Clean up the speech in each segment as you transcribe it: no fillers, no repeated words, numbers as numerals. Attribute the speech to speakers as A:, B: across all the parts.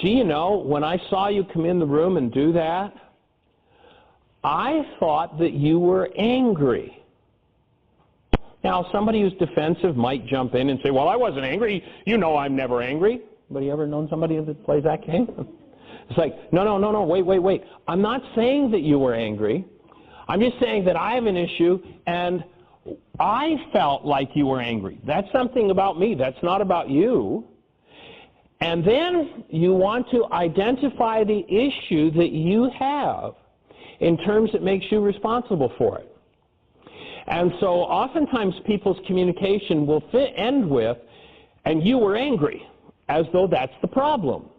A: gee, you know, when I saw you come in the room and do that, I thought that you were angry. Now, somebody who's defensive might jump in and say, well, I wasn't angry. You know I'm never angry. Anybody ever known somebody that plays that game? It's like, no, wait. I'm not saying that you were angry. I'm just saying that I have an issue, and I felt like you were angry. That's something about me. That's not about you. And then you want to identify the issue that you have in terms that makes you responsible for it. And so oftentimes people's communication will end with, and you were angry, as though that's the problem.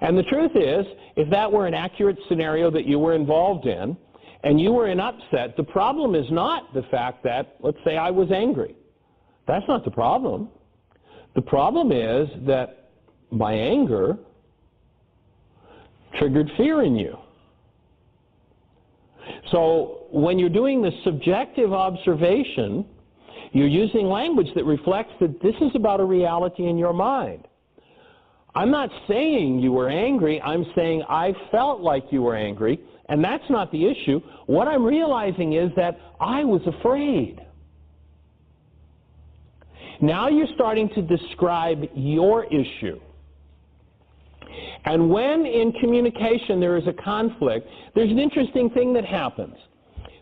A: And the truth is, if that were an accurate scenario that you were involved in, and you were in upset, the problem is not the fact that, let's say, I was angry. That's not the problem. The problem is that my anger triggered fear in you. So when you're doing the subjective observation, you're using language that reflects that this is about a reality in your mind. I'm not saying you were angry. I'm saying I felt like you were angry, and that's not the issue. What I'm realizing is that I was afraid. Now you're starting to describe your issue. And when in communication there is a conflict, there's an interesting thing that happens.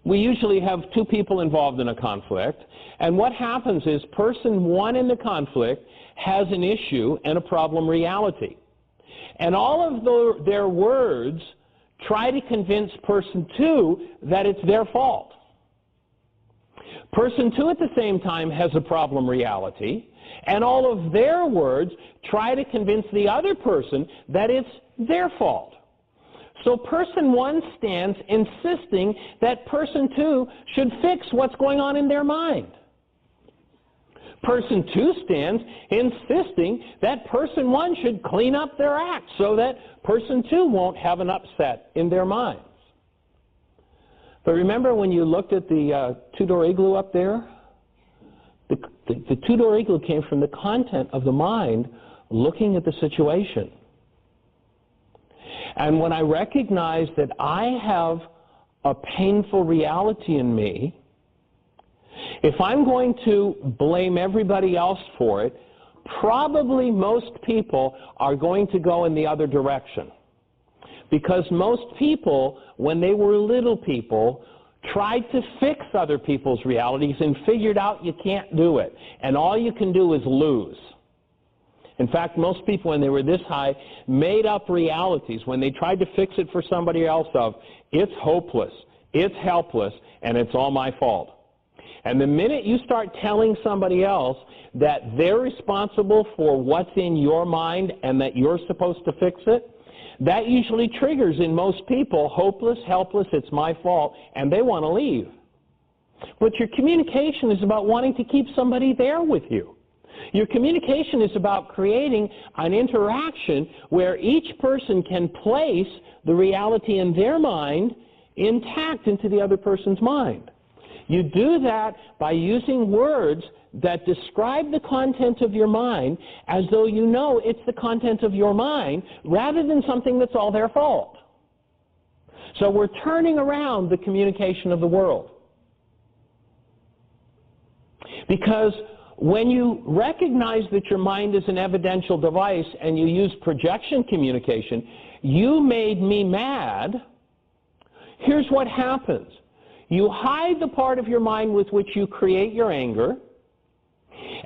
A: We usually have two people involved in a conflict, and what happens is person one in the conflict has an issue and a problem reality. And all of their words try to convince person two that it's their fault. Person two at the same time has a problem reality, and all of their words try to convince the other person that it's their fault. So person one stands insisting that person two should fix what's going on in their mind. Person two stands insisting that person one should clean up their act so that person two won't have an upset in their minds. But remember when you looked at the two-door igloo up there? The two-door igloo came from the content of the mind looking at the situation. And when I recognize that I have a painful reality in me, if I'm going to blame everybody else for it, probably most people are going to go in the other direction. Because most people, when they were little people, tried to fix other people's realities and figured out you can't do it. And all you can do is lose. In fact, most people, when they were this high, made up realities. When they tried to fix it for somebody else of, it's hopeless, it's helpless, and it's all my fault. And the minute you start telling somebody else that they're responsible for what's in your mind and that you're supposed to fix it, that usually triggers in most people, hopeless, helpless, it's my fault, and they want to leave. But your communication is about wanting to keep somebody there with you. Your communication is about creating an interaction where each person can place the reality in their mind intact into the other person's mind. You do that by using words that describe the content of your mind as though you know it's the content of your mind rather than something that's all their fault. So we're turning around the communication of the world. Because when you recognize that your mind is an evidential device and you use projection communication, you made me mad, here's what happens. You hide the part of your mind with which you create your anger,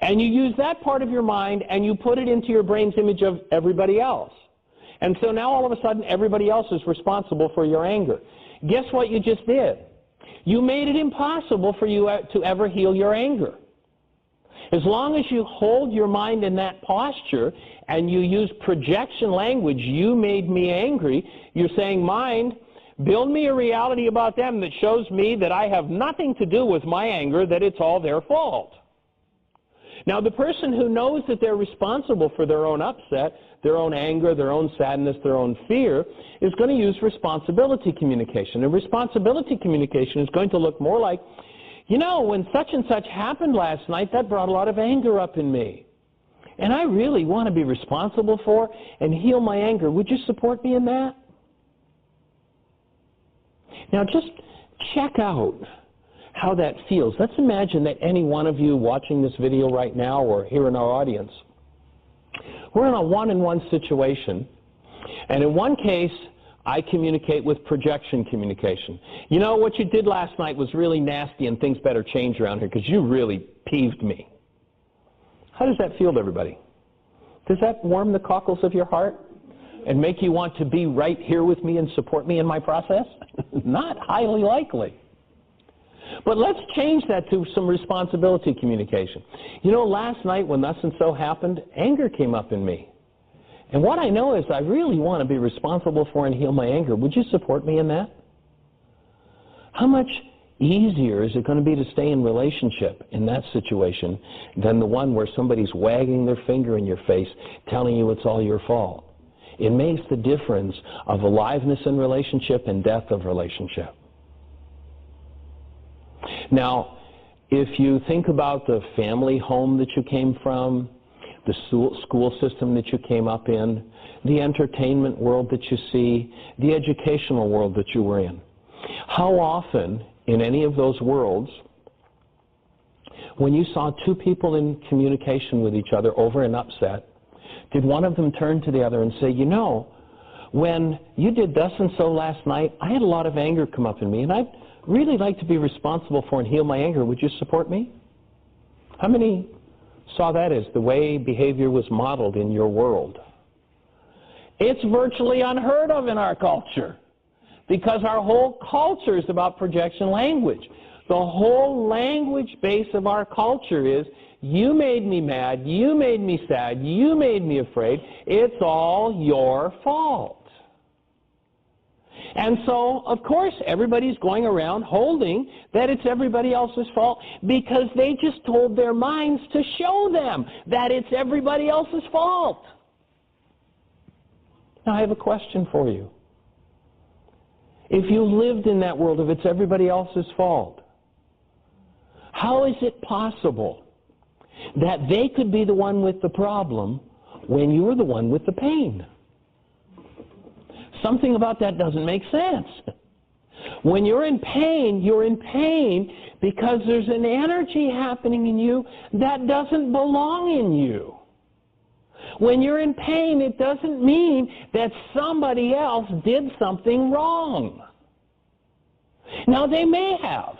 A: and you use that part of your mind and you put it into your brain's image of everybody else. And so now all of a sudden everybody else is responsible for your anger. Guess what you just did? You made it impossible for you to ever heal your anger. As long as you hold your mind in that posture and you use projection language, you made me angry, you're saying, mind, build me a reality about them that shows me that I have nothing to do with my anger, that it's all their fault. Now, the person who knows that they're responsible for their own upset, their own anger, their own sadness, their own fear, is going to use responsibility communication. And responsibility communication is going to look more like, you know, when such and such happened last night, that brought a lot of anger up in me. and I really want to be responsible for and heal my anger. Would you support me in that? Now just check out how that feels. Let's imagine that any one of you watching this video right now or here in our audience, we're in a one-on-one situation, and in one case, I communicate with projection communication. You know, what you did last night was really nasty and things better change around here because you really peeved me. How does that feel to everybody? Does that warm the cockles of your heart and make you want to be right here with me and support me in my process? Not highly likely. But let's change that to some responsibility communication. You know, last night when thus and so happened, anger came up in me. And what I know is I really want to be responsible for and heal my anger. Would you support me in that? How much easier is it going to be to stay in relationship in that situation than the one where somebody's wagging their finger in your face telling you it's all your fault? It makes the difference of aliveness in relationship and death of relationship. Now, if you think about the family home that you came from, the school system that you came up in, the entertainment world that you see, the educational world that you were in, how often in any of those worlds, when you saw two people in communication with each other over an upset, did one of them turn to the other and say, you know, when you did thus and so last night, I had a lot of anger come up in me, and I'd really like to be responsible for and heal my anger. Would you support me? How many saw that as the way behavior was modeled in your world? It's virtually unheard of in our culture because our whole culture is about projection language. The whole language base of our culture is, you made me mad, you made me sad, you made me afraid, it's all your fault. And so, of course, everybody's going around holding that it's everybody else's fault because they just told their minds to show them that it's everybody else's fault. Now, I have a question for you. If you lived in that world of it's everybody else's fault, how is it possible that they could be the one with the problem when you're the one with the pain? Something about that doesn't make sense. When you're in pain because there's an energy happening in you that doesn't belong in you. When you're in pain, it doesn't mean that somebody else did something wrong. Now, they may have,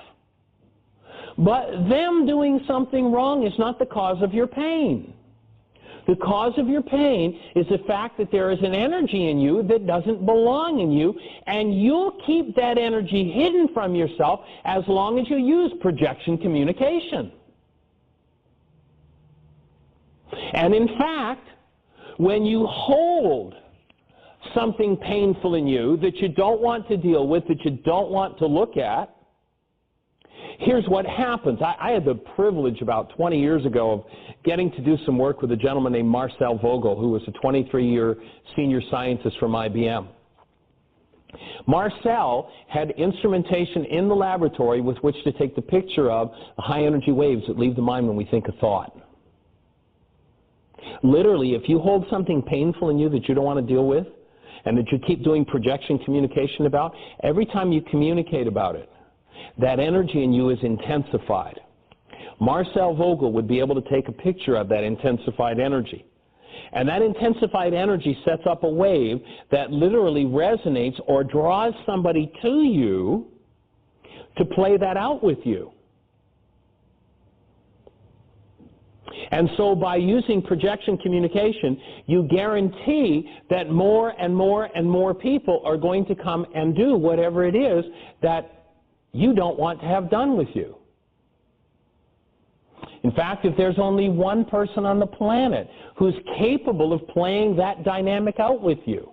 A: but them doing something wrong is not the cause of your pain. The cause of your pain is the fact that there is an energy in you that doesn't belong in you, and you'll keep that energy hidden from yourself as long as you use projection communication. And in fact, when you hold something painful in you that you don't want to deal with, that you don't want to look at, here's what happens. I had the privilege about 20 years ago of getting to do some work with a gentleman named Marcel Vogel, who was a 23-year senior scientist from IBM. Marcel had instrumentation in the laboratory with which to take the picture of the high energy waves that leave the mind when we think a thought. Literally, if you hold something painful in you that you don't want to deal with, and that you keep doing projection communication about, every time you communicate about it, that energy in you is intensified. Marcel Vogel would be able to take a picture of that intensified energy. And that intensified energy sets up a wave that literally resonates or draws somebody to you to play that out with you. And so by using projection communication, you guarantee that more and more and more people are going to come and do whatever it is that you don't want to have done with you. In fact, if there's only one person on the planet who's capable of playing that dynamic out with you,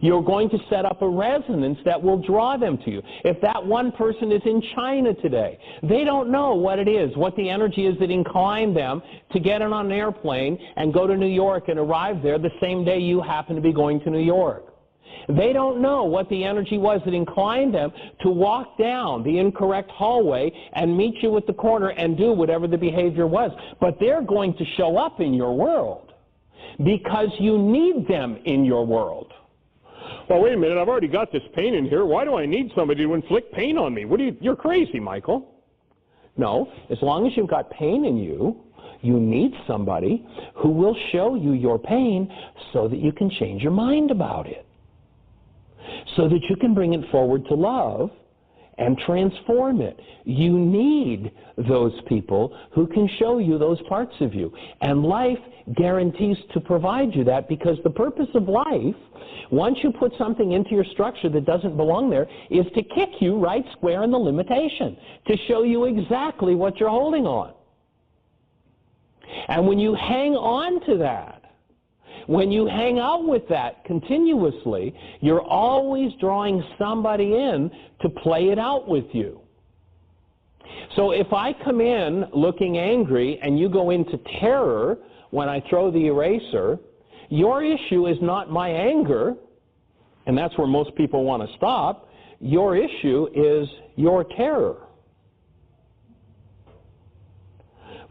A: you're going to set up a resonance that will draw them to you. If that one person is in China today, they don't know what it is, what the energy is that inclined them to get on an airplane and go to New York and arrive there the same day you happen to be going to New York. They don't know what the energy was that inclined them to walk down the incorrect hallway and meet you at the corner and do whatever the behavior was. But they're going to show up in your world because you need them in your world.
B: Well, wait a minute, I've already got this pain in here. Why do I need somebody to inflict pain on me? You're crazy, Michael.
A: No, as long as you've got pain in you, you need somebody who will show you your pain so that you can change your mind about it, so that you can bring it forward to love and transform it. You need those people who can show you those parts of you. And life guarantees to provide you that, because the purpose of life, once you put something into your structure that doesn't belong there, is to kick you right square in the limitation, to show you exactly what you're holding on. And when you hang on to that, when you hang out with that continuously, you're always drawing somebody in to play it out with you. So if I come in looking angry and you go into terror when I throw the eraser, your issue is not my anger, and that's where most people want to stop. Your issue is your terror.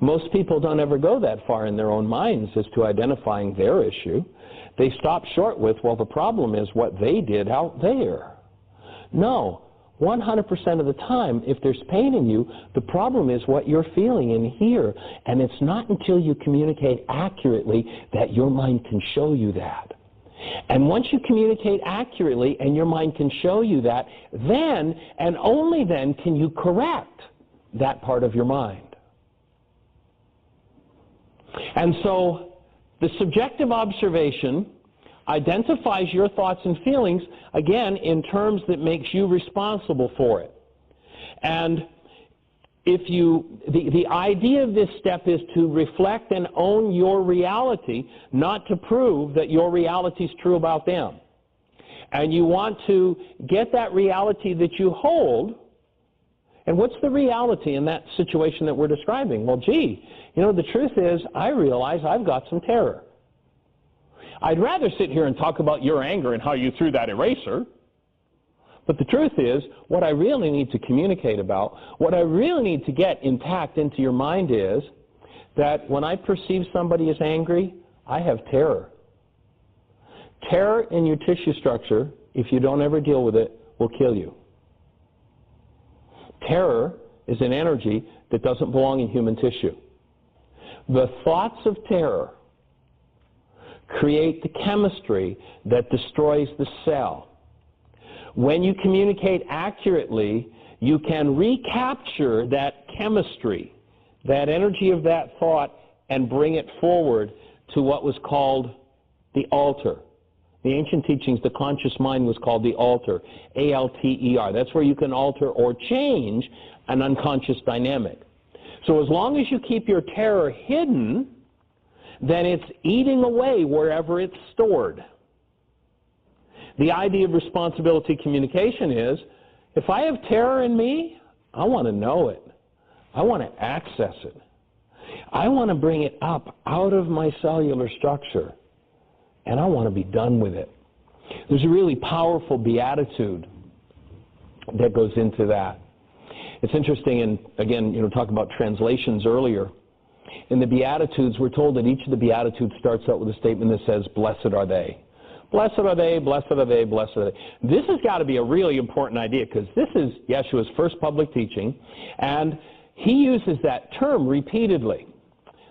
A: Most people don't ever go that far in their own minds as to identifying their issue. They stop short with, well, the problem is what they did out there. No, 100% of the time, if there's pain in you, the problem is what you're feeling in here. And it's not until you communicate accurately that your mind can show you that. And once you communicate accurately and your mind can show you that, then and only then can you correct that part of your mind. And so the subjective observation identifies your thoughts and feelings, again, in terms that makes you responsible for it. And if you, the idea of this step is to reflect and own your reality, not to prove that your reality is true about them. And you want to get that reality that you hold. And what's the reality in that situation that we're describing? Well, gee, you know, the truth is, I realize I've got some terror. I'd rather sit here and talk about your anger and how you threw that eraser. But the truth is, what I really need to communicate about, what I really need to get intact into your mind is that when I perceive somebody as angry, I have terror. Terror in your tissue structure, if you don't ever deal with it, will kill you. Terror is an energy that doesn't belong in human tissue. The thoughts of terror create the chemistry that destroys the cell. When you communicate accurately, you can recapture that chemistry, that energy of that thought, and bring it forward to what was called the altar. The ancient teachings, the conscious mind was called the altar, A-L-T-E-R. That's where you can alter or change an unconscious dynamic. So as long as you keep your terror hidden, then it's eating away wherever it's stored. The idea of responsibility communication is, if I have terror in me, I want to know it. I want to access it. I want to bring it up out of my cellular structure, and I want to be done with it. There's a really powerful beatitude that goes into that. It's interesting, and again, talk about translations earlier. In the Beatitudes, we're told that each of the Beatitudes starts out with a statement that says, blessed are they. Blessed are they, blessed are they, blessed are they. This has got to be a really important idea, because this is Yeshua's first public teaching, and he uses that term repeatedly.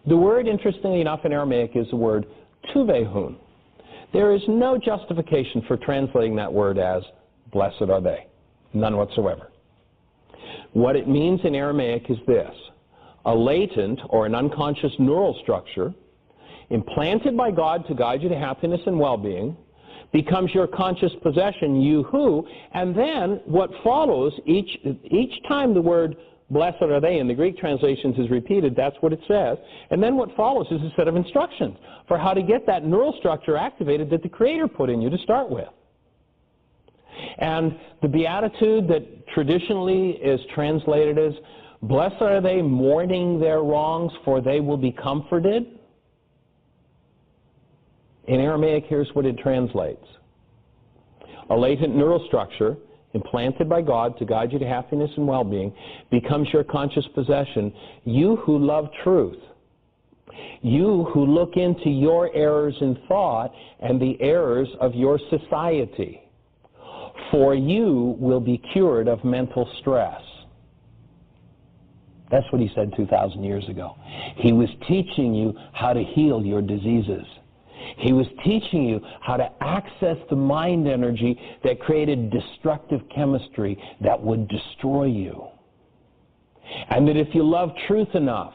A: The word, interestingly enough, in Aramaic is the word tuvehun. There is no justification for translating that word as blessed are they. None whatsoever. What it means in Aramaic is this: a latent or an unconscious neural structure implanted by God to guide you to happiness and well-being becomes your conscious possession, you who, and then what follows each time the word blessed are they in the Greek translations is repeated, that's what it says, and then what follows is a set of instructions for how to get that neural structure activated that the Creator put in you to start with. And the beatitude that traditionally is translated as, blessed are they mourning their wrongs, for they will be comforted. In Aramaic, here's what it translates: a latent neural structure implanted by God to guide you to happiness and well-being, becomes your conscious possession. You who love truth, you who look into your errors in thought and the errors of your society, for you will be cured of mental stress. That's what he said 2,000 years ago. He was teaching you how to heal your diseases. He was teaching you how to access the mind energy that created destructive chemistry that would destroy you. And that if you love truth enough,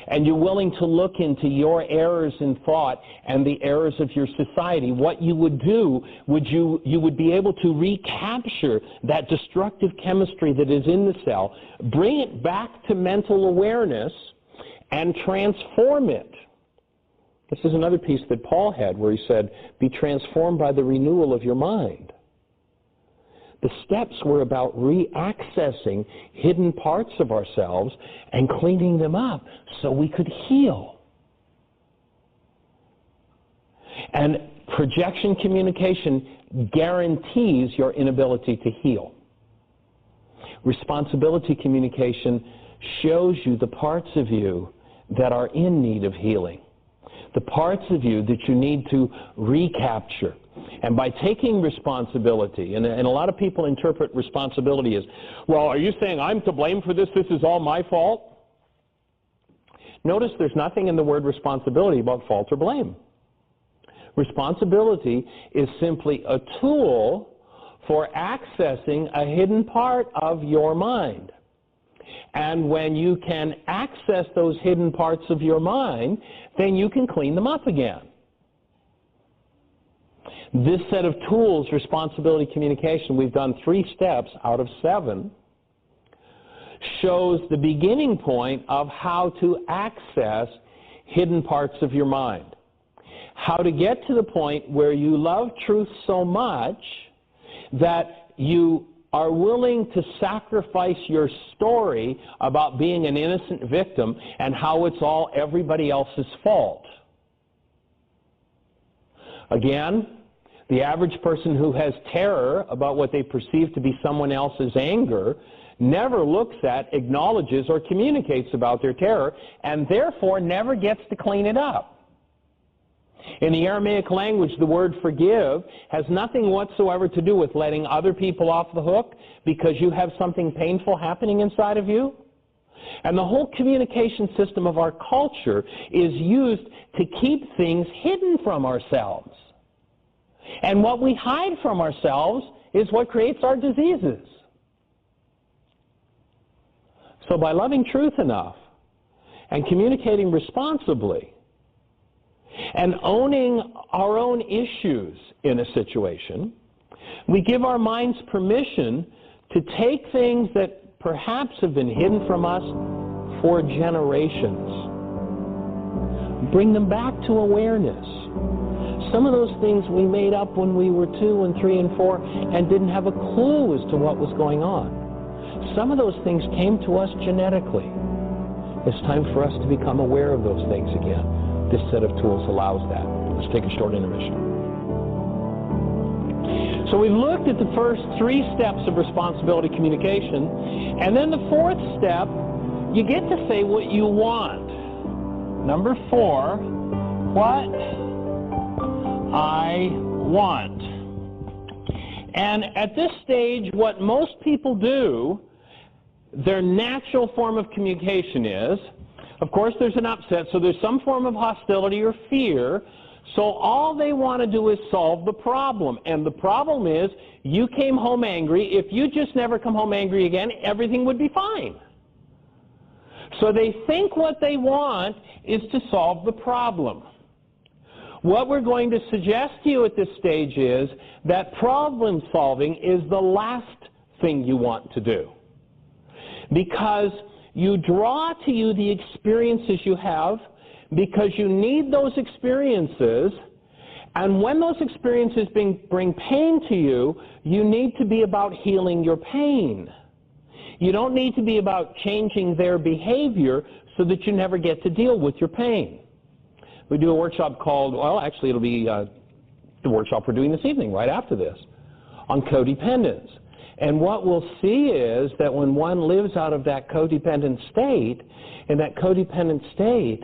A: and you're willing to look into your errors in thought and the errors of your society, what you would do, you would be able to recapture that destructive chemistry that is in the cell, bring it back to mental awareness, and transform it. This is another piece that Paul had where he said, be transformed by the renewal of your mind. The steps were about reaccessing hidden parts of ourselves and cleaning them up so we could heal. And projection communication guarantees your inability to heal. Responsibility communication shows you the parts of you that are in need of healing, the parts of you that you need to recapture. And by taking responsibility, and a lot of people interpret responsibility as, well, are you saying I'm to blame for this? This is all my fault? Notice there's nothing in the word responsibility about fault or blame. Responsibility is simply a tool for accessing a hidden part of your mind. And when you can access those hidden parts of your mind, then you can clean them up again. This set of tools, responsibility communication, we've done 3 steps out of 7, shows the beginning point of how to access hidden parts of your mind. How to get to the point where you love truth so much that you are willing to sacrifice your story about being an innocent victim and how it's all everybody else's fault. Again, the average person who has terror about what they perceive to be someone else's anger never looks at, acknowledges, or communicates about their terror, and therefore never gets to clean it up. In the Aramaic language, the word forgive has nothing whatsoever to do with letting other people off the hook because you have something painful happening inside of you. And the whole communication system of our culture is used to keep things hidden from ourselves. And what we hide from ourselves is what creates our diseases. So by loving truth enough and communicating responsibly and owning our own issues in a situation, we give our minds permission to take things that perhaps have been hidden from us for generations, bring them back to awareness. Some of those things we made up when we were 2 and 3 and 4 and didn't have a clue as to what was going on. Some of those things came to us genetically. It's time for us to become aware of those things again. This set of tools allows that. Let's take a short intermission. So we've looked at the first 3 steps of responsibility communication, and then the 4th step, you get to say what you want. Number 4, what I want. And at this stage, what most people do, their natural form of communication is, of course there's an upset, so there's some form of hostility or fear, so all they want to do is solve the problem. And the problem is, you came home angry. If you just never come home angry again, everything would be fine. So they think what they want is to solve the problem. What we're going to suggest to you at this stage is that problem solving is the last thing you want to do. Because you draw to you the experiences you have because you need those experiences, and when those experiences bring pain to you, you need to be about healing your pain. You don't need to be about changing their behavior so that you never get to deal with your pain. We do a workshop called, well, actually it'll be the workshop we're doing this evening, right after this, on codependence. And what we'll see is that when one lives out of that codependent state, in that codependent state,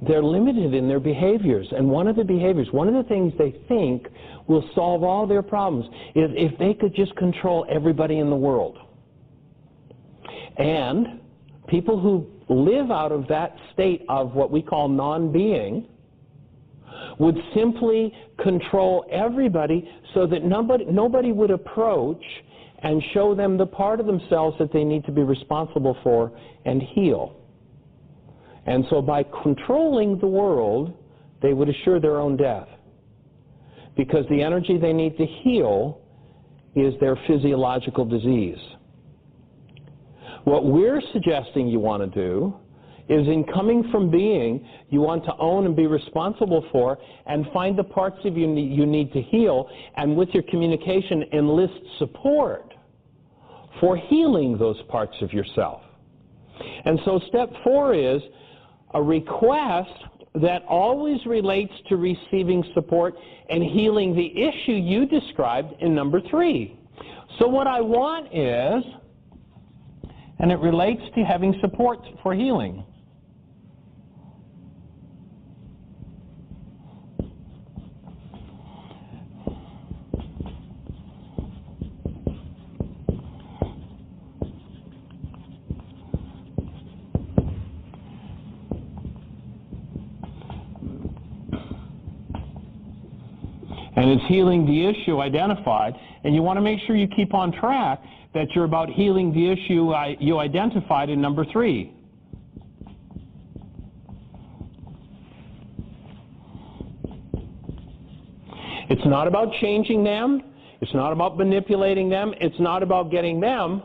A: they're limited in their behaviors. And one of the things they think will solve all their problems is if they could just control everybody in the world. And people who live out of that state of what we call non-being would simply control everybody so that nobody would approach and show them the part of themselves that they need to be responsible for and heal. And so by controlling the world, they would assure their own death. Because the energy they need to heal is their physiological disease. What we're suggesting you want to do is, in coming from being, you want to own and be responsible for and find the parts of you need to heal, and with your communication enlist support for healing those parts of yourself. And so step 4 is a request that always relates to receiving support and healing the issue you described in number 3. So what I want is, and it relates to having support for healing. And it's healing the issue identified, and you want to make sure you keep on track that you're about healing the issue you identified in number 3. It's not about changing them. It's not about manipulating them. It's not about getting them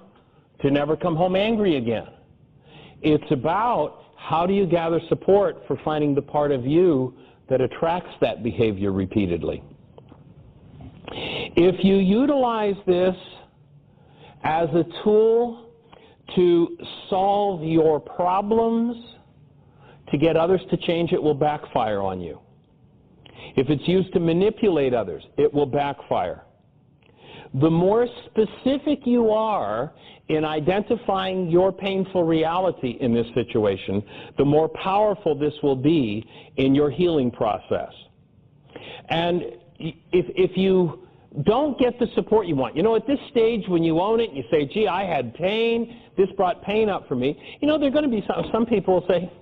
A: to never come home angry again. It's about how do you gather support for finding the part of you that attracts that behavior repeatedly. If you utilize this as a tool to solve your problems, to get others to change, it will backfire on you. If it's used to manipulate others, it will backfire. The more specific you are in identifying your painful reality in this situation, the more powerful this will be in your healing process. And if you don't get the support you want, at this stage when you own it and you say, gee, I had pain, this brought pain up for me, there are going to be some people who say,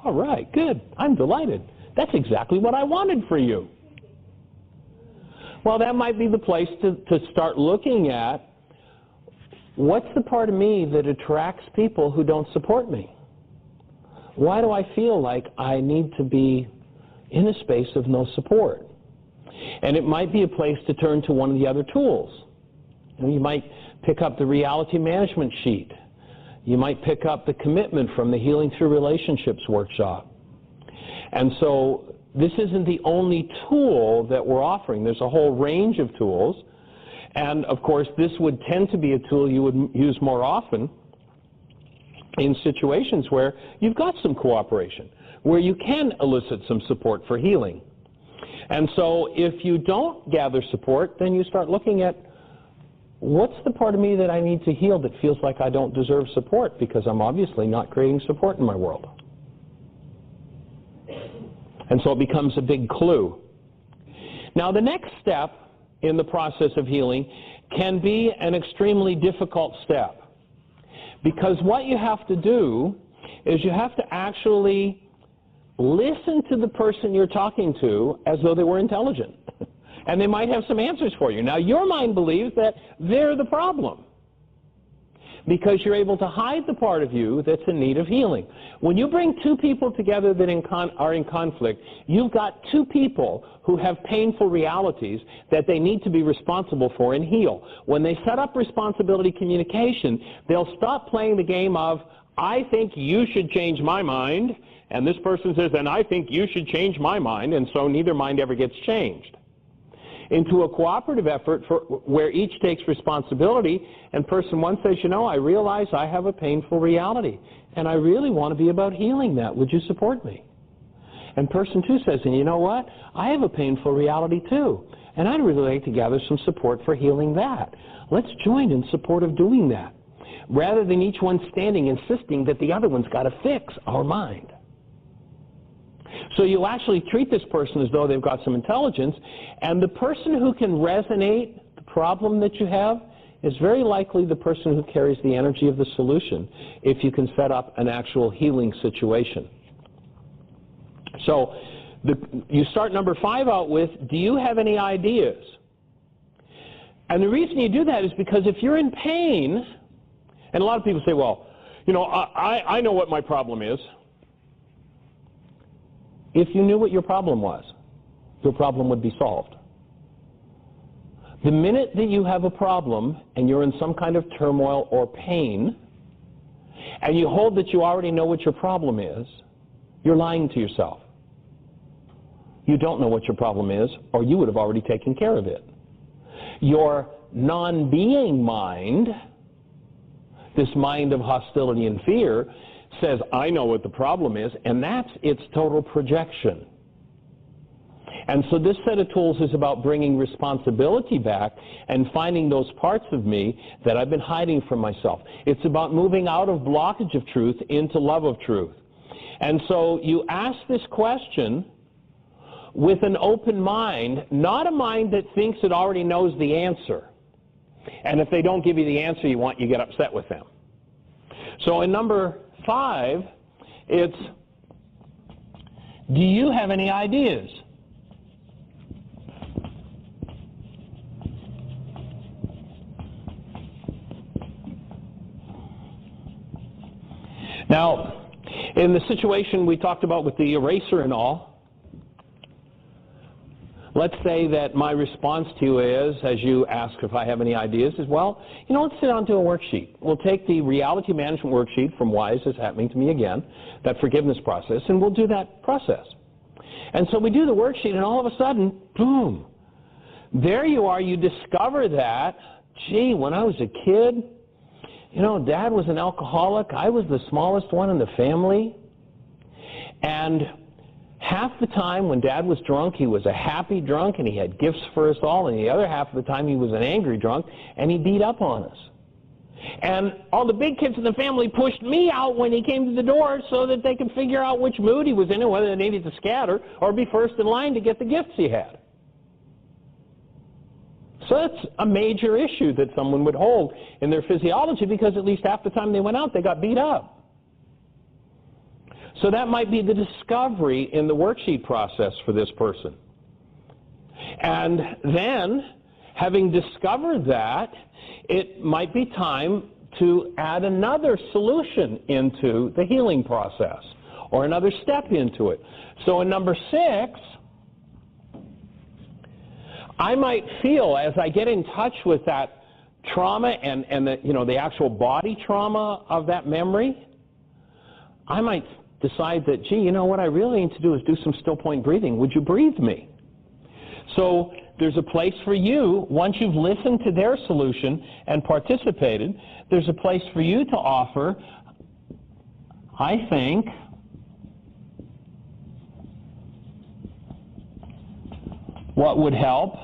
A: all right, good, I'm delighted. That's exactly what I wanted for you. Well, that might be the place to start looking at what's the part of me that attracts people who don't support me? Why do I feel like I need to be in a space of no support? And it might be a place to turn to one of the other tools. You might pick up the reality management sheet. You might pick up the commitment from the Healing Through Relationships workshop. And so this isn't the only tool that we're offering. There's a whole range of tools. And of course, this would tend to be a tool you would use more often in situations where you've got some cooperation, where you can elicit some support for healing. And so if you don't gather support, then you start looking at what's the part of me that I need to heal that feels like I don't deserve support because I'm obviously not creating support in my world. And so it becomes a big clue. Now the next step in the process of healing can be an extremely difficult step, because what you have to do is you have to actually listen to the person you're talking to as though they were intelligent. And they might have some answers for you. Now, your mind believes that they're the problem because you're able to hide the part of you that's in need of healing. When you bring two people together that are in conflict, you've got two people who have painful realities that they need to be responsible for and heal. When they set up responsibility communication, they'll stop playing the game of, I think you should change my mind, and this person says, and I think you should change my mind, and so neither mind ever gets changed. Into a cooperative effort where each takes responsibility, and person one says, I realize I have a painful reality, and I really want to be about healing that. Would you support me? And person two says, and you know what? I have a painful reality too, and I'd really like to gather some support for healing that. Let's join in support of doing that, rather than each one standing insisting that the other one's got to fix our mind. So you actually treat this person as though they've got some intelligence, and the person who can resonate the problem that you have is very likely the person who carries the energy of the solution, if you can set up an actual healing situation. So you start number 5 out with, do you have any ideas? And the reason you do that is because if you're in pain, and a lot of people say, well, you know, I know what my problem is. If you knew what your problem was, your problem would be solved. The minute that you have a problem and you're in some kind of turmoil or pain, and you hold that you already know what your problem is, you're lying to yourself. You don't know what your problem is, or you would have already taken care of it. Your non-being mind, this mind of hostility and fear, says, I know what the problem is, and that's its total projection. And so this set of tools is about bringing responsibility back and finding those parts of me that I've been hiding from myself. It's about moving out of blockage of truth into love of truth. And so you ask this question with an open mind, not a mind that thinks it already knows the answer. And if they don't give you the answer you want, you get upset with them. So in number 5, it's, do you have any ideas? Now, in the situation we talked about with the eraser and all, let's say that my response to you is, as you ask if I have any ideas, is, well, you know, let's sit down and do a worksheet. We'll take the reality management worksheet from WISE, is happening to me again, that forgiveness process, and we'll do that process. And so we do the worksheet, and all of a sudden, boom, there you are. You discover that, gee, when I was a kid, you know, Dad was an alcoholic. I was the smallest one in the family. And half the time when Dad was drunk, he was a happy drunk and he had gifts for us all, and the other half of the time he was an angry drunk and he beat up on us. And all the big kids in the family pushed me out when he came to the door so that they could figure out which mood he was in and whether they needed to scatter or be first in line to get the gifts he had. So that's a major issue that someone would hold in their physiology, because at least half the time they went out, they got beat up. So that might be the discovery in the worksheet process for this person. And then, having discovered that, it might be time to add another solution into the healing process, or another step into it. So in number 6, I might feel, as I get in touch with that trauma and the, you know, the actual body trauma of that memory, I might decide that, gee, you know what I really need to do is do some still point breathing. Would you breathe me? So there's a place for you, once you've listened to their solution and participated, there's a place for you to offer, I think, what would help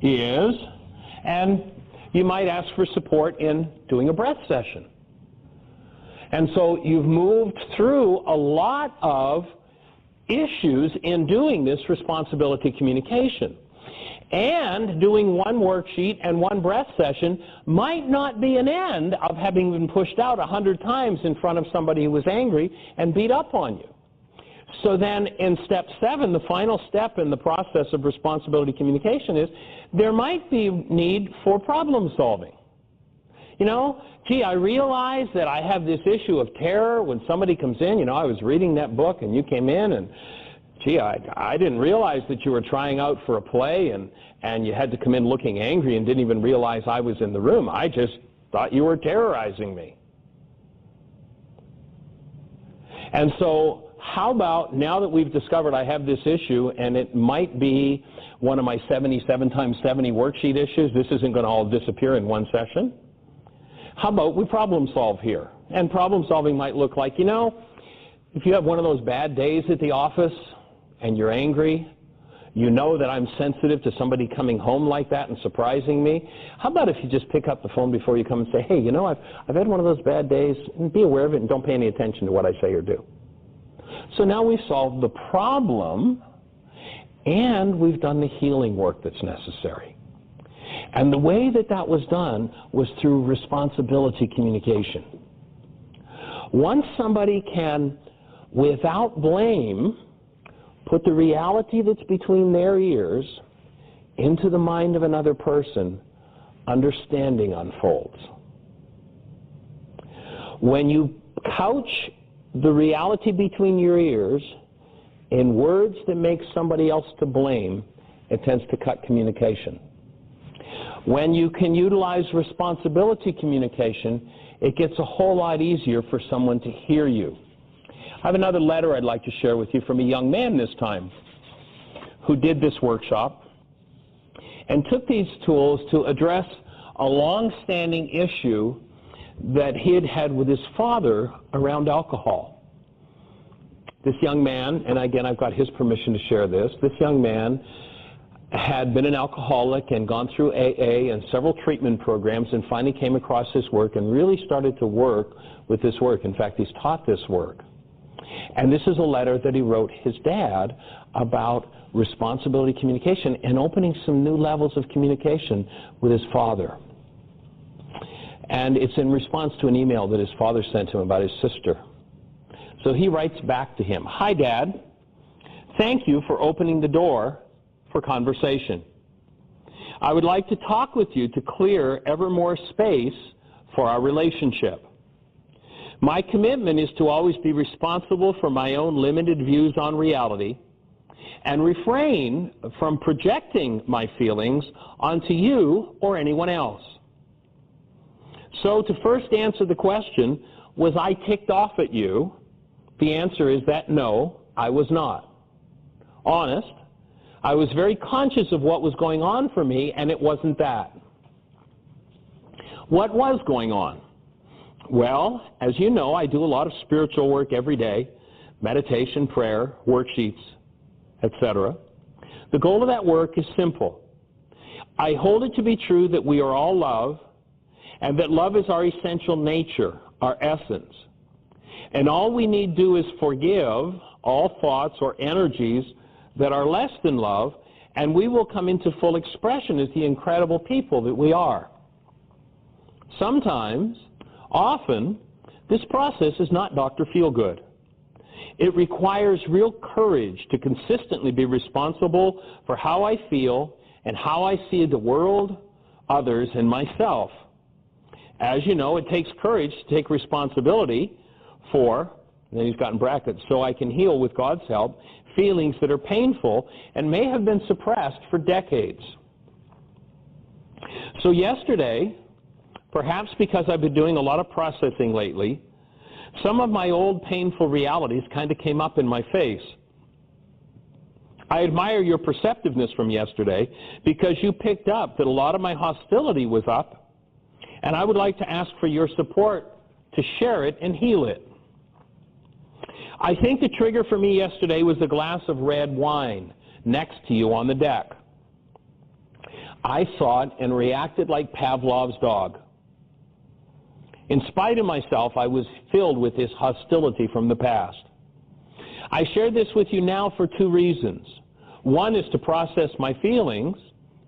A: is, and you might ask for support in doing a breath session. And so you've moved through a lot of issues in doing this responsibility communication. And doing one worksheet and one breath session might not be an end of having been pushed out 100 times in front of somebody who was angry and beat up on you. So then in step 7, the final step in the process of responsibility communication is there might be need for problem solving. You know, gee, I realize that I have this issue of terror when somebody comes in. You know, I was reading that book and you came in and, gee, I didn't realize that you were trying out for a play and you had to come in looking angry and didn't even realize I was in the room. I just thought you were terrorizing me. And so how about, now that we've discovered I have this issue and it might be one of my 77 times 70 worksheet issues, this isn't going to all disappear in one session. How about we problem solve here? And problem solving might look like, you know, If you have one of those bad days at the office and you're angry, you know that I'm sensitive to somebody coming home like that and surprising me. How about if you just pick up the phone before you come and say, hey, you know, I've had one of those bad days, and be aware of it and don't pay any attention to what I say or do. So now we've solved the problem, and we've done the healing work that's necessary. And the way that that was done was through responsibility communication. Once somebody can, without blame, put the reality that's between their ears into the mind of another person, understanding unfolds. When you couch the reality between your ears in words that make somebody else to blame, it tends to cut communication. When you can utilize responsibility communication, it gets a whole lot easier for someone to hear you. I have another letter I'd like to share with you from a young man this time who did this workshop and took these tools to address a long-standing issue that he had had with his father around alcohol. This young man, and again I've got his permission to share this young man had been an alcoholic and gone through AA and several treatment programs and finally came across this work and really started to work with this work. In fact, he's taught this work. And this is a letter that he wrote his dad about responsibility communication and opening some new levels of communication with his father. And it's in response to an email that his father sent him about his sister. So he writes back to him, "Hi, Dad. Thank you for opening the door for conversation. I would like to talk with you to clear ever more space for our relationship. My commitment is to always be responsible for my own limited views on reality and refrain from projecting my feelings onto you or anyone else. So to first answer the question, was I ticked off at you? The answer is that no, I was not. Honest, I was very conscious of what was going on for me, and it wasn't that. What was going on? Well, as you know, I do a lot of spiritual work every day, meditation, prayer, worksheets, etc. The goal of that work is simple. I hold it to be true that we are all love, and that love is our essential nature, our essence. And all we need do is forgive all thoughts or energies that are less than love, and we will come into full expression as the incredible people that we are. Sometimes, often, this process is not Dr. Feelgood. It requires real courage to consistently be responsible for how I feel and how I see the world, others, and myself. As you know, it takes courage to take responsibility for, and then he's got in brackets, so I can heal with God's help, feelings that are painful and may have been suppressed for decades. So yesterday, perhaps because I've been doing a lot of processing lately, some of my old painful realities kind of came up in my face. I admire your perceptiveness from yesterday because you picked up that a lot of my hostility was up, and I would like to ask for your support to share it and heal it. I think the trigger for me yesterday was a glass of red wine next to you on the deck. I saw it and reacted like Pavlov's dog. In spite of myself, I was filled with this hostility from the past. I share this with you now for two reasons. One is to process my feelings,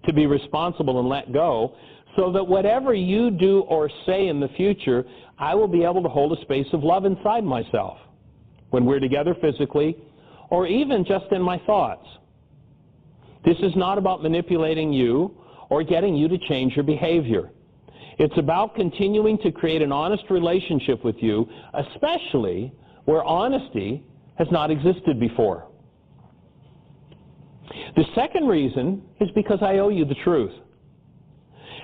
A: to be responsible and let go, so that whatever you do or say in the future, I will be able to hold a space of love inside myself when we're together physically, or even just in my thoughts. This is not about manipulating you or getting you to change your behavior. It's about continuing to create an honest relationship with you, especially where honesty has not existed before. The second reason is because I owe you the truth.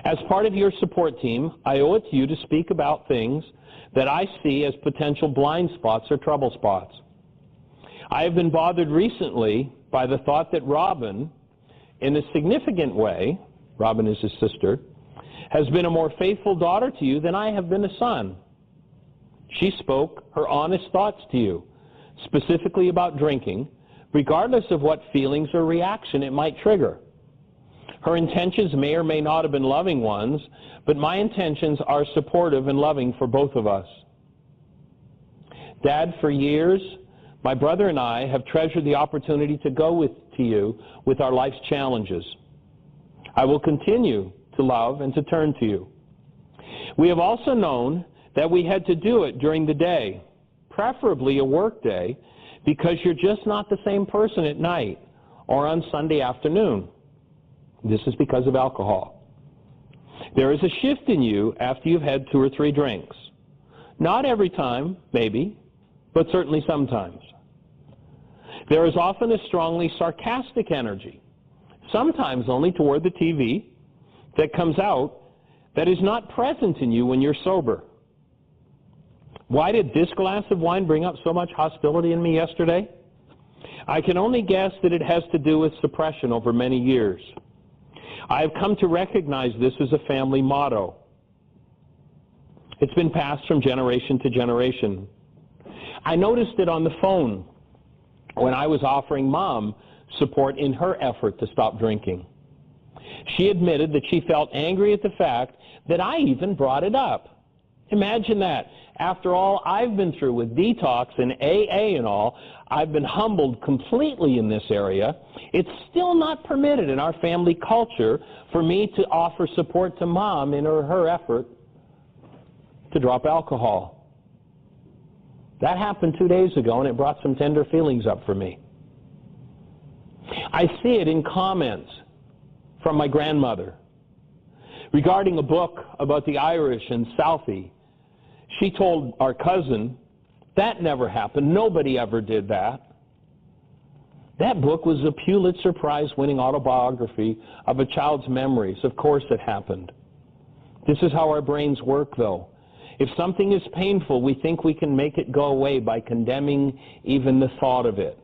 A: As part of your support team, I owe it to you to speak about things that I see as potential blind spots or trouble spots. I have been bothered recently by the thought that Robin, in a significant way, Robin is his sister, has been a more faithful daughter to you than I have been a son. She spoke her honest thoughts to you, specifically about drinking, regardless of what feelings or reaction it might trigger. Her intentions may or may not have been loving ones, but my intentions are supportive and loving for both of us. Dad, for years, my brother and I have treasured the opportunity to go to you with our life's challenges. I will continue to love and to turn to you. We have also known that we had to do it during the day, preferably a work day, because you're just not the same person at night or on Sunday afternoon. This is because of alcohol. There is a shift in you after you've had 2 or 3 drinks. Not every time, maybe, but certainly sometimes. There is often a strongly sarcastic energy, sometimes only toward the TV, that comes out that is not present in you when you're sober. Why did this glass of wine bring up so much hostility in me yesterday? I can only guess that it has to do with suppression over many years. I have come to recognize this as a family motto. It's been passed from generation to generation. I noticed it on the phone when I was offering Mom support in her effort to stop drinking. She admitted that she felt angry at the fact that I even brought it up. Imagine that. After all I've been through with detox and AA and all, I've been humbled completely in this area. It's still not permitted in our family culture for me to offer support to Mom in her effort to drop alcohol. That happened 2 days ago, and it brought some tender feelings up for me. I see it in comments from my grandmother regarding a book about the Irish and Southie. She told our cousin, that never happened. Nobody ever did that. That book was a Pulitzer Prize-winning autobiography of a child's memories. Of course it happened. This is how our brains work, though. If something is painful, we think we can make it go away by condemning even the thought of it.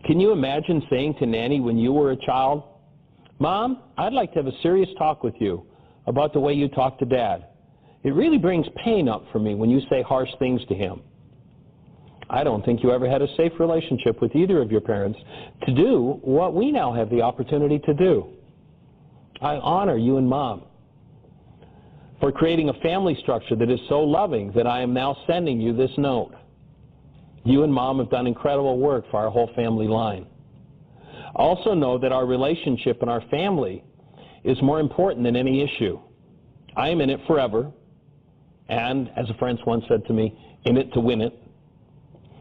A: Can you imagine saying to Nanny when you were a child, Mom, I'd like to have a serious talk with you about the way you talk to Dad. It really brings pain up for me when you say harsh things to him. I don't think you ever had a safe relationship with either of your parents to do what we now have the opportunity to do. I honor you and Mom for creating a family structure that is so loving that I am now sending you this note. You and Mom have done incredible work for our whole family line. Also know that our relationship and our family is more important than any issue. I am in it forever, and as a friend once said to me, in it to win it.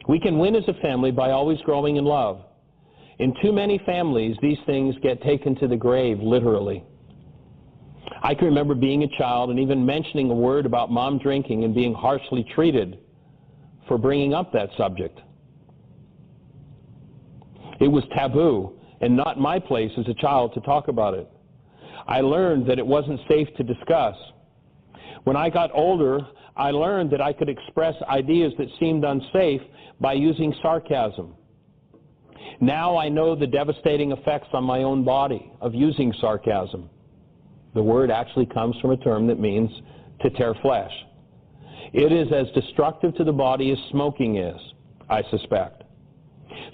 A: We can win as a family by always growing in love. In too many families, these things get taken to the grave, literally. I can remember being a child and even mentioning a word about Mom drinking and being harshly treated for bringing up that subject. It was taboo and not my place as a child to talk about it. I learned that it wasn't safe to discuss. When I got older, I learned that I could express ideas that seemed unsafe by using sarcasm. Now I know the devastating effects on my own body of using sarcasm. The word actually comes from a term that means to tear flesh. It is as destructive to the body as smoking is, I suspect.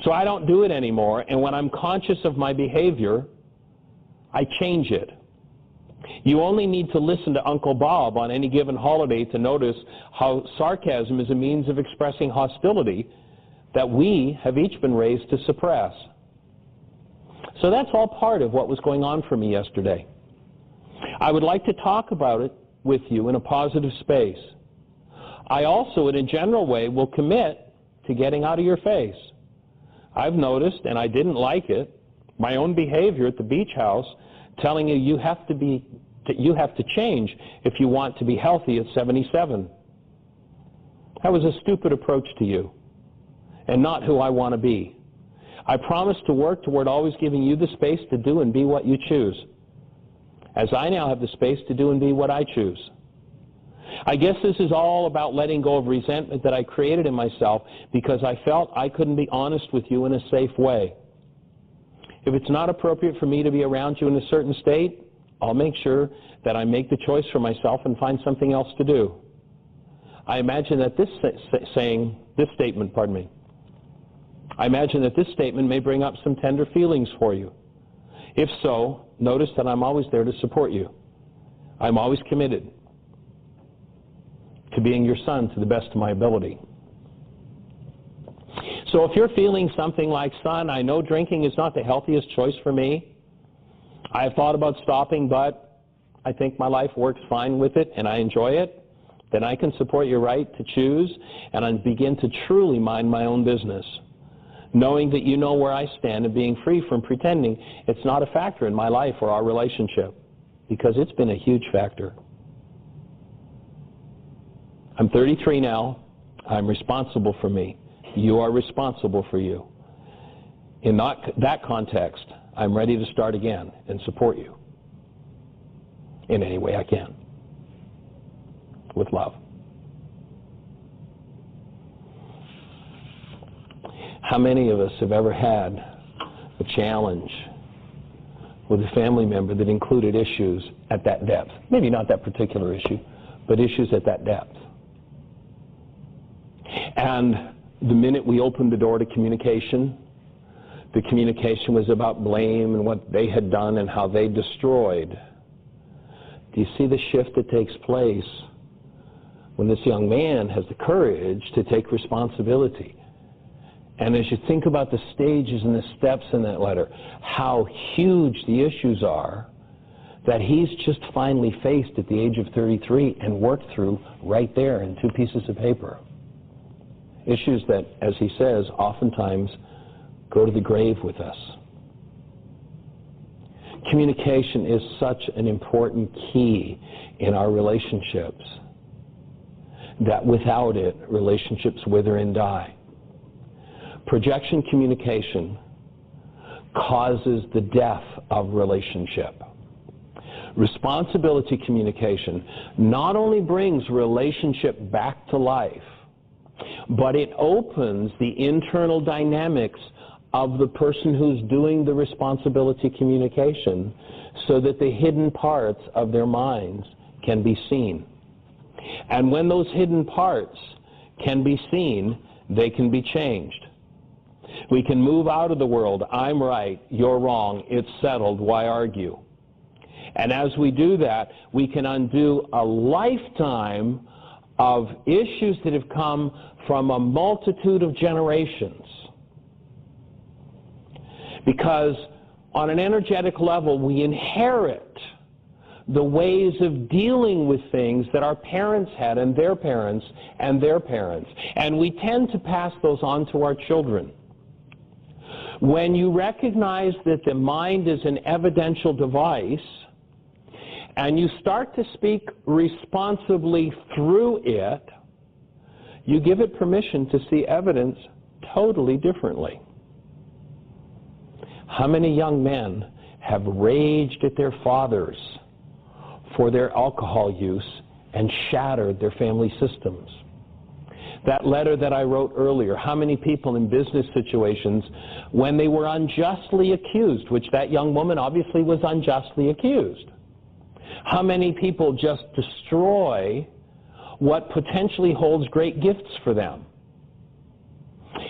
A: So I don't do it anymore, and when I'm conscious of my behavior, I change it. You only need to listen to Uncle Bob on any given holiday to notice how sarcasm is a means of expressing hostility that we have each been raised to suppress. So that's all part of what was going on for me yesterday. I would like to talk about it with you in a positive space. I also, in a general way, will commit to getting out of your face. I've noticed, and I didn't like it, my own behavior at the beach house, telling you you have to change if you want to be healthy at 77. That was a stupid approach to you, and not who I want to be. I promise to work toward always giving you the space to do and be what you choose, as I now have the space to do and be what I choose. I guess this is all about letting go of resentment that I created in myself because I felt I couldn't be honest with you in a safe way. If it's not appropriate for me to be around you in a certain state, I'll make sure that I make the choice for myself and find something else to do. I imagine that this statement I imagine that this statement may bring up some tender feelings for you. If so, notice that I'm always there to support you. I'm always committed to being your son to the best of my ability. So if you're feeling something like, son, I know drinking is not the healthiest choice for me. I have thought about stopping, but I think my life works fine with it and I enjoy it, then I can support your right to choose and I begin to truly mind my own business, knowing that you know where I stand and being free from pretending it's not a factor in my life or our relationship, because it's been a huge factor. I'm 33 now. I'm responsible for me. You are responsible for you. In that context, I'm ready to start again and support you in any way I can, with love. How many of us have ever had a challenge with a family member that included issues at that depth? Maybe not that particular issue, but issues at that depth. And the minute we opened the door to communication, the communication was about blame and what they had done and how they destroyed. Do you see the shift that takes place when this young man has the courage to take responsibility? And as you think about the stages and the steps in that letter, how huge the issues are that he's just finally faced at the age of 33 and worked through right there in 2 pieces of paper. Issues that, as he says, oftentimes go to the grave with us. Communication is such an important key in our relationships that without it, relationships wither and die. Projection communication causes the death of relationship. Responsibility communication not only brings relationship back to life, but it opens the internal dynamics of the person who's doing the responsibility communication so that the hidden parts of their minds can be seen. And when those hidden parts can be seen, they can be changed. We can move out of the world, I'm right, you're wrong, it's settled, why argue? And as we do that, we can undo a lifetime of issues that have come from a multitude of generations. Because on an energetic level, we inherit the ways of dealing with things that our parents had and their parents and their parents. And we tend to pass those on to our children. When you recognize that the mind is an evidential device, and you start to speak responsibly through it, you give it permission to see evidence totally differently. How many young men have raged at their fathers for their alcohol use and shattered their family systems? That letter that I wrote earlier, how many people in business situations, when they were unjustly accused, which that young woman obviously was unjustly accused, how many people just destroy what potentially holds great gifts for them?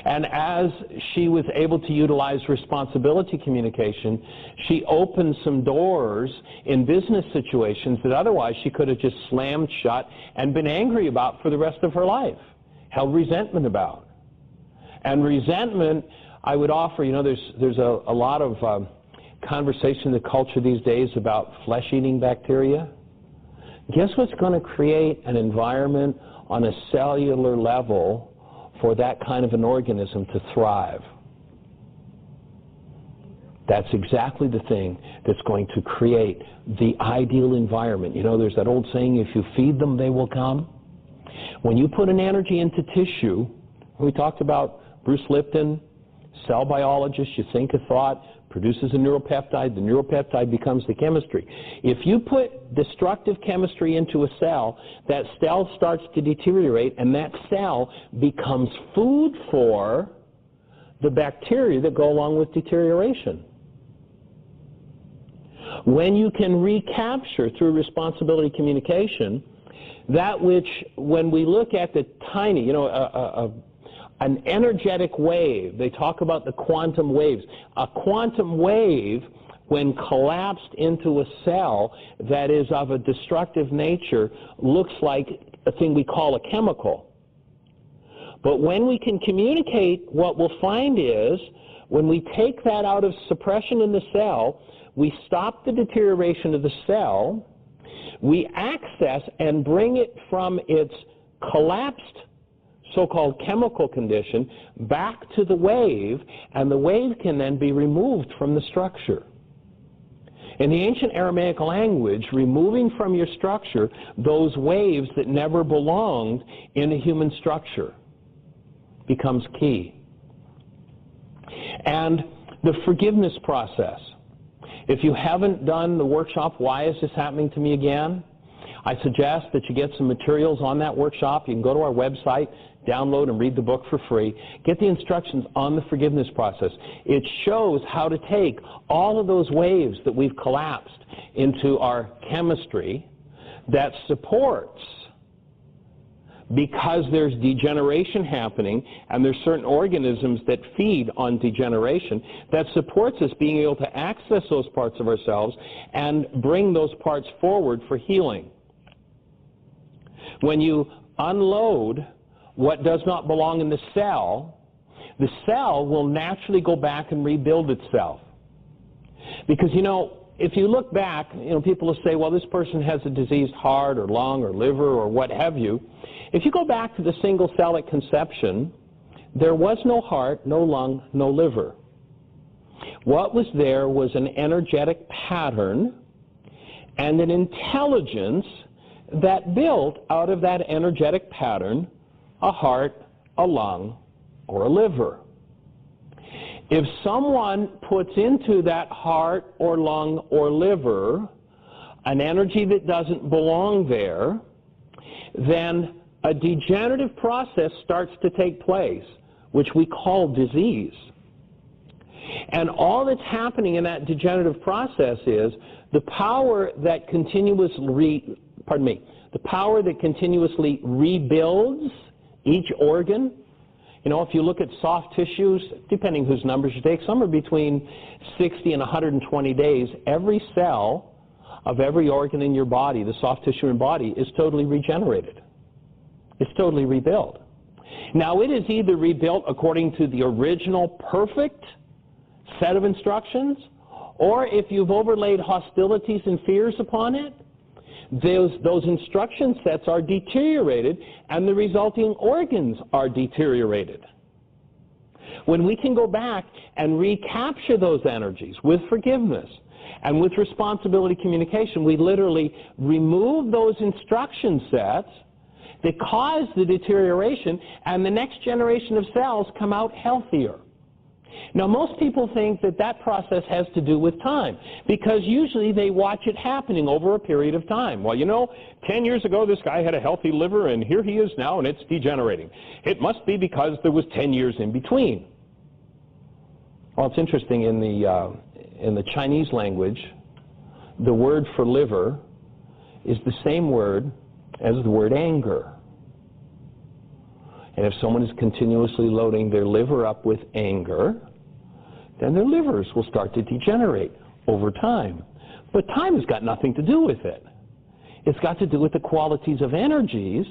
A: And as she was able to utilize responsibility communication, she opened some doors in business situations that otherwise she could have just slammed shut and been angry about for the rest of her life, held resentment about. And resentment, I would offer, you know, there's a lot of conversation in the culture these days about flesh-eating bacteria. Guess what's going to create an environment on a cellular level for that kind of an organism to thrive? That's exactly the thing that's going to create the ideal environment. You know, there's that old saying, if you feed them, they will come. When you put an energy into tissue, we talked about Bruce Lipton, cell biologist, you think a thought, produces a neuropeptide, the neuropeptide becomes the chemistry. If you put destructive chemistry into a cell, that cell starts to deteriorate, and that cell becomes food for the bacteria that go along with deterioration. When you can recapture through responsibility communication that which, when we look at the tiny, you know, an energetic wave. They talk about the quantum waves. A quantum wave, when collapsed into a cell that is of a destructive nature, looks like a thing we call a chemical. But when we can communicate, what we'll find is, when we take that out of suppression in the cell, we stop the deterioration of the cell, we access and bring it from its collapsed so-called chemical condition back to the wave, and the wave can then be removed from the structure. In the ancient Aramaic language, removing from your structure those waves that never belonged in a human structure becomes key. And the forgiveness process. If you haven't done the workshop, Why Is This Happening to Me Again?, I suggest that you get some materials on that workshop. You can go to our website, download and read the book for free. Get the instructions on the forgiveness process. It shows how to take all of those waves that we've collapsed into our chemistry that supports, because there's degeneration happening and there's certain organisms that feed on degeneration, that supports us being able to access those parts of ourselves and bring those parts forward for healing. When you unload what does not belong in the cell will naturally go back and rebuild itself. Because, if you look back, people will say, well, this person has a diseased heart or lung or liver or what have you. If you go back to the single cell at conception, there was no heart, no lung, no liver. What was there was an energetic pattern and an intelligence that built out of that energetic pattern a heart, a lung, or a liver. If someone puts into that heart or lung or liver an energy that doesn't belong there, then a degenerative process starts to take place, which we call disease. And all that's happening in that degenerative process is the power that continuously rebuilds each organ. If you look at soft tissues, depending whose numbers you take, somewhere between 60 and 120 days, every cell of every organ in your body, the soft tissue in your body, is totally regenerated. It's totally rebuilt. Now, it is either rebuilt according to the original perfect set of instructions, or if you've overlaid hostilities and fears upon it, those instruction sets are deteriorated and the resulting organs are deteriorated. When we can go back and recapture those energies with forgiveness and with responsibility communication, we literally remove those instruction sets that cause the deterioration, and the next generation of cells come out healthier. Now, most people think that that process has to do with time, because usually they watch it happening over a period of time. Well, 10 years ago this guy had a healthy liver, and here he is now, and it's degenerating. It must be because there was 10 years in between. Well, it's interesting, in the Chinese language, the word for liver is the same word as the word anger. And if someone is continuously loading their liver up with anger, then their livers will start to degenerate over time. But time has got nothing to do with it. It's got to do with the qualities of energies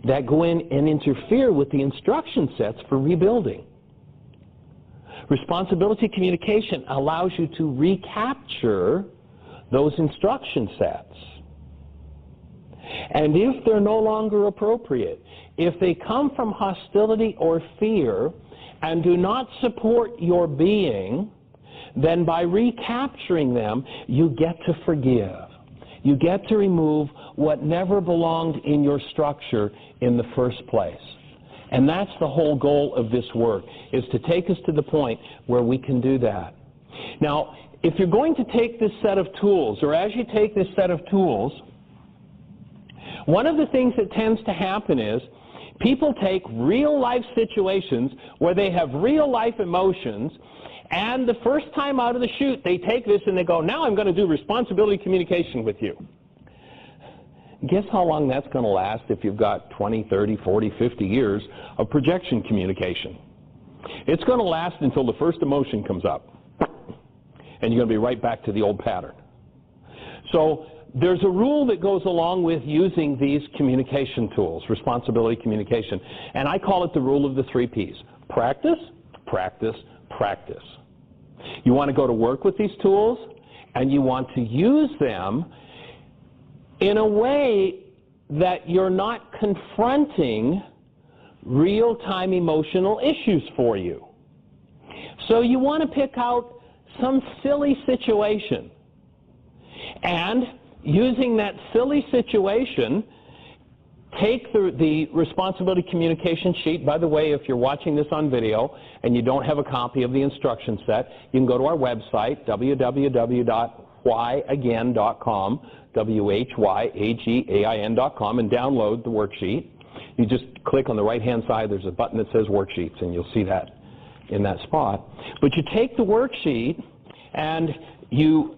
A: that go in and interfere with the instruction sets for rebuilding. Responsibility communication allows you to recapture those instruction sets. And if they're no longer appropriate, if they come from hostility or fear and do not support your being, then by recapturing them, you get to forgive. You get to remove what never belonged in your structure in the first place. And that's the whole goal of this work, is to take us to the point where we can do that. Now, if you're going to take this set of tools, or as you take this set of tools, one of the things that tends to happen is people take real-life situations where they have real-life emotions, and the first time out of the chute, they take this and they go, now I'm going to do responsibility communication with you. Guess how long that's going to last if you've got 20, 30, 40, 50 years of projection communication? It's going to last until the first emotion comes up, and you're going to be right back to the old pattern. So there's a rule that goes along with using these communication tools, responsibility communication, and I call it the rule of the 3 Ps. Practice, practice, practice. You want to go to work with these tools, and you want to use them in a way that you're not confronting real-time emotional issues for you. So you want to pick out some silly situation, and using that silly situation, take the responsibility communication sheet. By the way, if you're watching this on video and you don't have a copy of the instruction set, you can go to our website, www.whyagain.com, whyagain.com, and download the worksheet. You just click on the right-hand side, there's a button that says Worksheets, and you'll see that in that spot. But you take the worksheet and you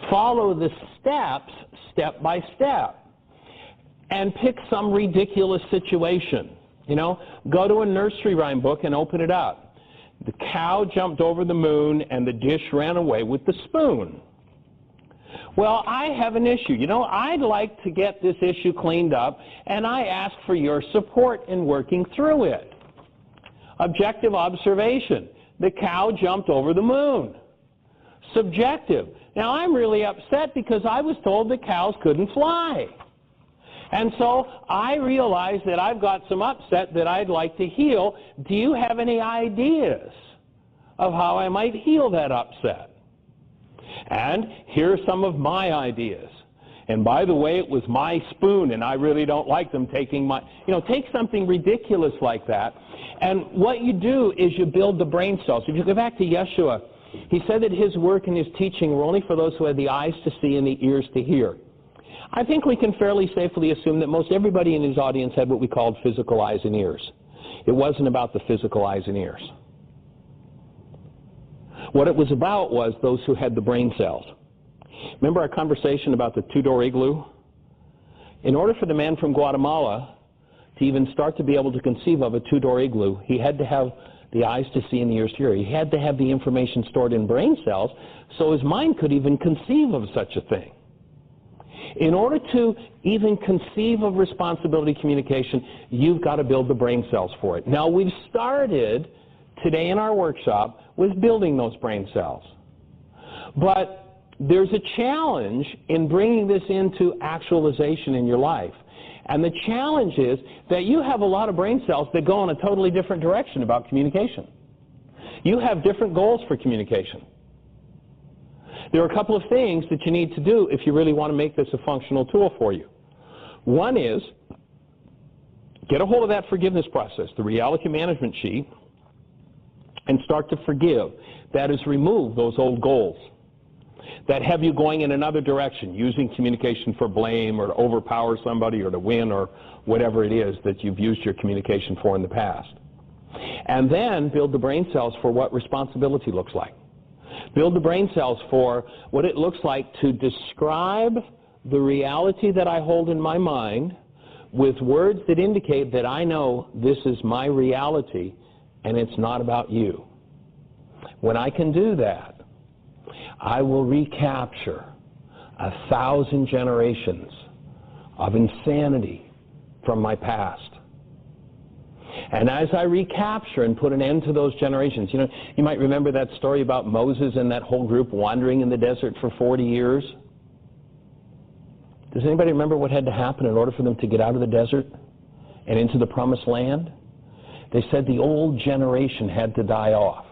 A: follow the steps, step by step, and pick some ridiculous situation. You know, go to a nursery rhyme book and open it up. The cow jumped over the moon and the dish ran away with the spoon. Well, I have an issue. You know, I'd like to get this issue cleaned up, and I ask for your support in working through it. Objective observation. The cow jumped over the moon. Subjective. Now, I'm really upset because I was told that cows couldn't fly. And so I realize that I've got some upset that I'd like to heal. Do you have any ideas of how I might heal that upset? And here are some of my ideas. And by the way, it was my spoon, and I really don't like them taking my... You know, take something ridiculous like that. And what you do is you build the brain cells. If you go back to Yeshua, he said that his work and his teaching were only for those who had the eyes to see and the ears to hear. I think we can fairly safely assume that most everybody in his audience had what we called physical eyes and ears. It wasn't about the physical eyes and ears. What it was about was those who had the brain cells. Remember our conversation about the two-door igloo? In order for the man from Guatemala to even start to be able to conceive of a two-door igloo, he had to have the eyes to see and the ears to hear. He had to have the information stored in brain cells so his mind could even conceive of such a thing. In order to even conceive of responsibility communication, you've got to build the brain cells for it. Now, we've started today in our workshop with building those brain cells. But there's a challenge in bringing this into actualization in your life. And the challenge is that you have a lot of brain cells that go in a totally different direction about communication. You have different goals for communication. There are a couple of things that you need to do if you really want to make this a functional tool for you. One is, get a hold of that forgiveness process, the reality management sheet, and start to forgive. That is, remove those old goals that have you going in another direction, using communication for blame or to overpower somebody or to win or whatever it is that you've used your communication for in the past. And then build the brain cells for what responsibility looks like. Build the brain cells for what it looks like to describe the reality that I hold in my mind with words that indicate that I know this is my reality and it's not about you. When I can do that, I will recapture 1,000 generations of insanity from my past. And as I recapture and put an end to those generations, you know, you might remember that story about Moses and that whole group wandering in the desert for 40 years. Does anybody remember what had to happen in order for them to get out of the desert and into the promised land? They said the old generation had to die off.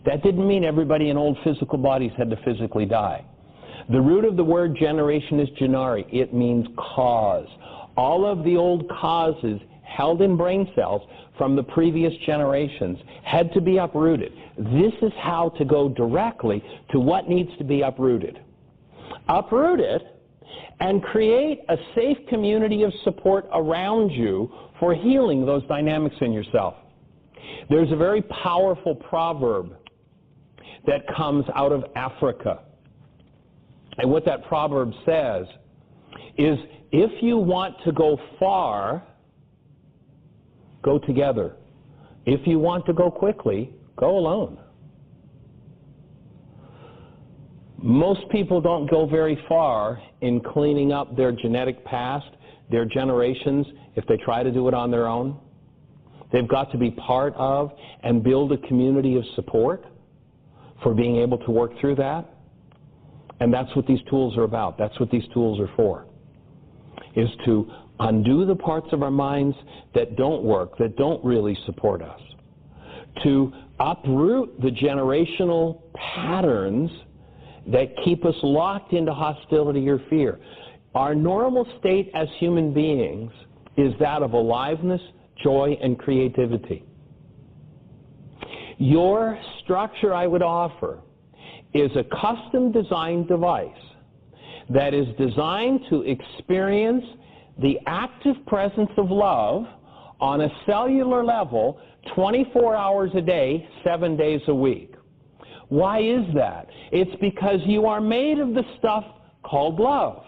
A: That didn't mean everybody in old physical bodies had to physically die. The root of the word generation is genari. It means cause. All of the old causes held in brain cells from the previous generations had to be uprooted. This is how to go directly to what needs to be uprooted. Uproot it and create a safe community of support around you for healing those dynamics in yourself. There's a very powerful proverb that comes out of Africa. And what that proverb says is, if you want to go far, go together. If you want to go quickly, go alone. Most people don't go very far in cleaning up their genetic past, their generations, if they try to do it on their own. They've got to be part of and build a community of support for being able to work through that. And that's what these tools are about. That's what these tools are for, is to undo the parts of our minds that don't work, that don't really support us, to uproot the generational patterns that keep us locked into hostility or fear. Our normal state as human beings is that of aliveness, joy, and creativity. Your structure, I would offer, is a custom-designed device that is designed to experience the active presence of love on a cellular level 24 hours a day, 7 days a week. Why is that? It's because you are made of the stuff called love.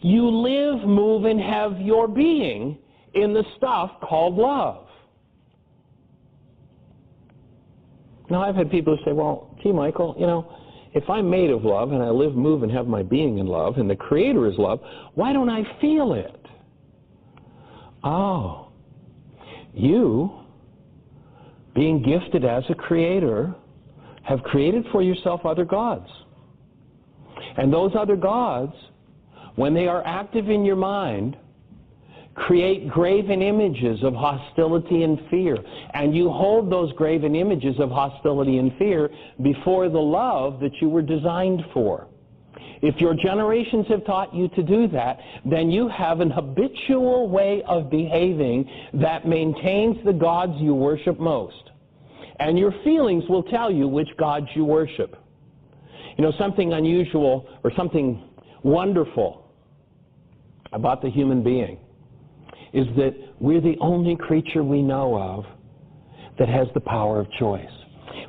A: You live, move, and have your being in the stuff called love. Now, I've had people who say, well, gee, Michael, you know, if I'm made of love and I live, move, and have my being in love, and the Creator is love, why don't I feel it? Oh, you, being gifted as a creator, have created for yourself other gods. And those other gods, when they are active in your mind, create graven images of hostility and fear. And you hold those graven images of hostility and fear before the love that you were designed for. If your generations have taught you to do that, then you have an habitual way of behaving that maintains the gods you worship most. And your feelings will tell you which gods you worship. You know, something unusual or something wonderful about the human being is that we're the only creature we know of that has the power of choice.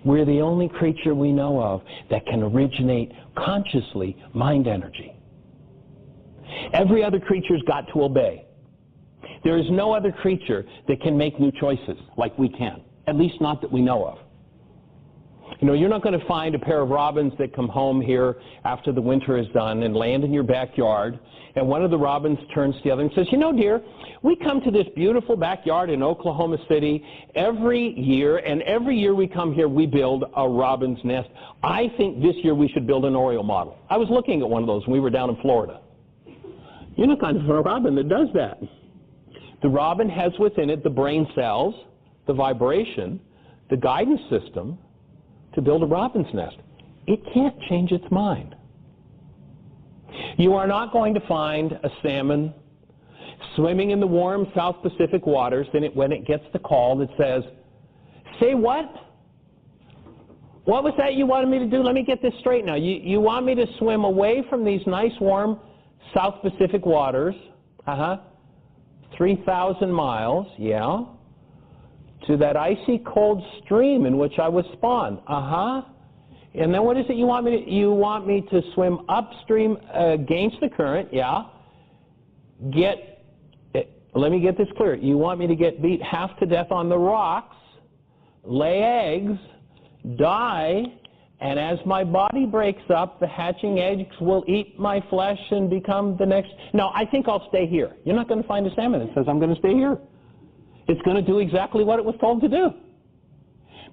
A: We're the only creature we know of that can originate consciously mind energy. Every other creature's got to obey. There is no other creature that can make new choices like we can, at least not that we know of. You know, you're not going to find a pair of robins that come home here after the winter is done and land in your backyard, and one of the robins turns to the other and says, you know, dear, we come to this beautiful backyard in Oklahoma City every year, and every year we come here, we build a robin's nest. I think this year we should build an Oreo model. I was looking at one of those when we were down in Florida. You're not kind of a robin that does that. The robin has within it the brain cells, the vibration, the guidance system to build a robin's nest. It can't change its mind. You are not going to find a salmon swimming in the warm South Pacific waters when it gets the call that says, say what? What was that you wanted me to do? Let me get this straight now. You want me to swim away from these nice warm South Pacific waters, 3,000 miles, yeah, to that icy cold stream in which I was spawned, and then what is it you want me to, you want me to swim upstream against the current, yeah, let me get this clear, you want me to get beat half to death on the rocks, lay eggs, die, and as my body breaks up, the hatching eggs will eat my flesh and become the next. No, I think I'll stay here. You're not going to find a salmon that says, I'm going to stay here. It's going to do exactly what it was told to do,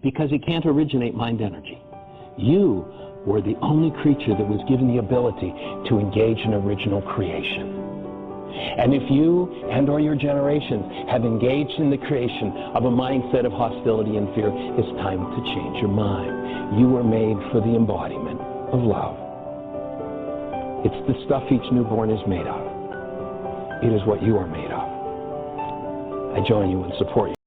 A: because it can't originate mind energy. You were the only creature that was given the ability to engage in original creation. And if you and or your generations have engaged in the creation of a mindset of hostility and fear, it's time to change your mind. You were made for the embodiment of love. It's the stuff each newborn is made of. It is what you are made of. I join you and support you.